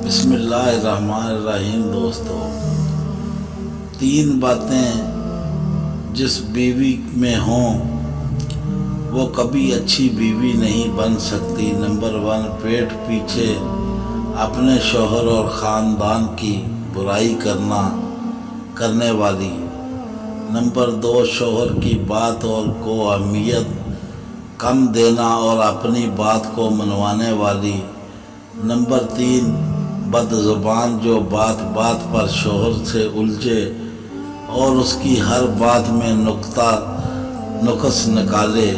بسم اللہ الرحمن الرحیم۔ دوستو، 3 باتیں جس بیوی میں ہوں وہ کبھی اچھی بیوی نہیں بن سکتی۔ نمبر 1، پیٹ پیچھے اپنے شوہر اور خاندان کی برائی کرنے والی۔ نمبر 2، شوہر کی بات کو اہمیت کم دینا اور اپنی بات کو منوانے والی۔ نمبر 3، بد زبان جو بات بات پر شوہر سے الجھے اور اس کی ہر بات میں نقص نکالے۔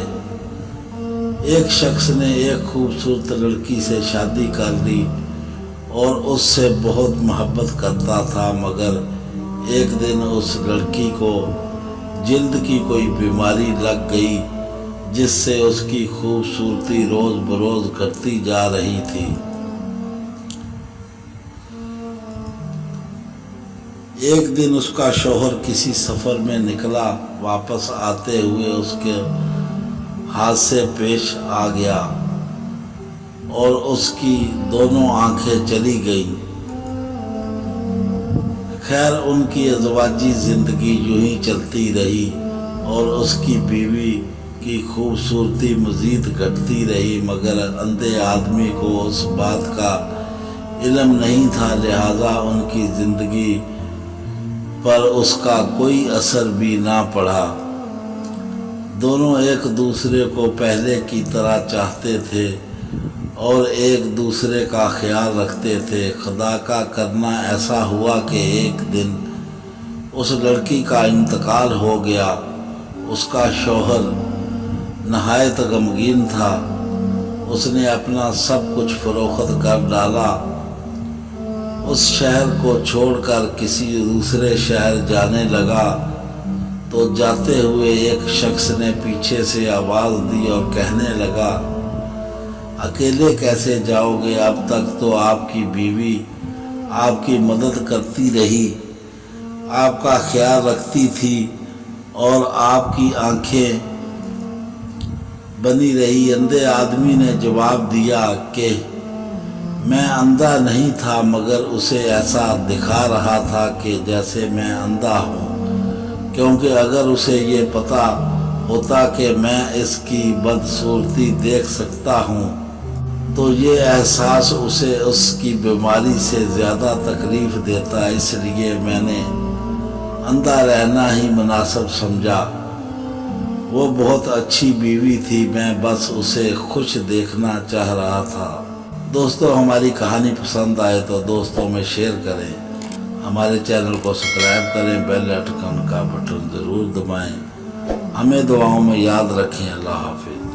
ایک شخص نے ایک خوبصورت لڑکی سے شادی کر لی اور اس سے بہت محبت کرتا تھا، مگر ایک دن اس لڑکی کو جلد کی کوئی بیماری لگ گئی جس سے اس کی خوبصورتی روز بروز گھٹتی جا رہی تھی۔ ایک دن اس کا شوہر کسی سفر میں نکلا، واپس آتے ہوئے اس کے حادثے پیش آ گیا اور اس کی دونوں آنکھیں چلی گئیں۔ خیر، ان کی ازدواجی زندگی یوں ہی چلتی رہی اور اس کی بیوی کی خوبصورتی مزید گھٹتی رہی، مگر اندھے آدمی کو اس بات کا علم نہیں تھا، لہذا ان کی زندگی پر اس کا کوئی اثر بھی نہ پڑا۔ دونوں ایک دوسرے کو پہلے کی طرح چاہتے تھے اور ایک دوسرے کا خیال رکھتے تھے۔ خدا کا کرنا ایسا ہوا کہ ایک دن اس لڑکی کا انتقال ہو گیا۔ اس کا شوہر نہایت غمگین تھا۔ اس نے اپنا سب کچھ فروخت کر ڈالا، اس شہر کو چھوڑ کر کسی دوسرے شہر جانے لگا تو جاتے ہوئے ایک شخص نے پیچھے سے آواز دی اور کہنے لگا، اکیلے کیسے جاؤ گے؟ اب تک تو آپ کی بیوی آپ کی مدد کرتی رہی، آپ کا خیال رکھتی تھی اور آپ کی آنکھیں بنی رہی۔ اندھے آدمی نے جواب دیا کہ میں اندھا نہیں تھا، مگر اسے ایسا دکھا رہا تھا کہ جیسے میں اندھا ہوں، کیونکہ اگر اسے یہ پتہ ہوتا کہ میں اس کی بدصورتی دیکھ سکتا ہوں تو یہ احساس اسے اس کی بیماری سے زیادہ تکلیف دیتا، اس لیے میں نے اندھا رہنا ہی مناسب سمجھا۔ وہ بہت اچھی بیوی تھی، میں بس اسے خوش دیکھنا چاہ رہا تھا۔ دوستو، ہماری کہانی پسند آئے تو دوستوں میں شیئر کریں، ہمارے چینل کو سبسکرائب کریں، بیل آئیکن کا بٹن ضرور دبائیں۔ ہمیں دعاؤں میں یاد رکھیں۔ اللہ حافظ۔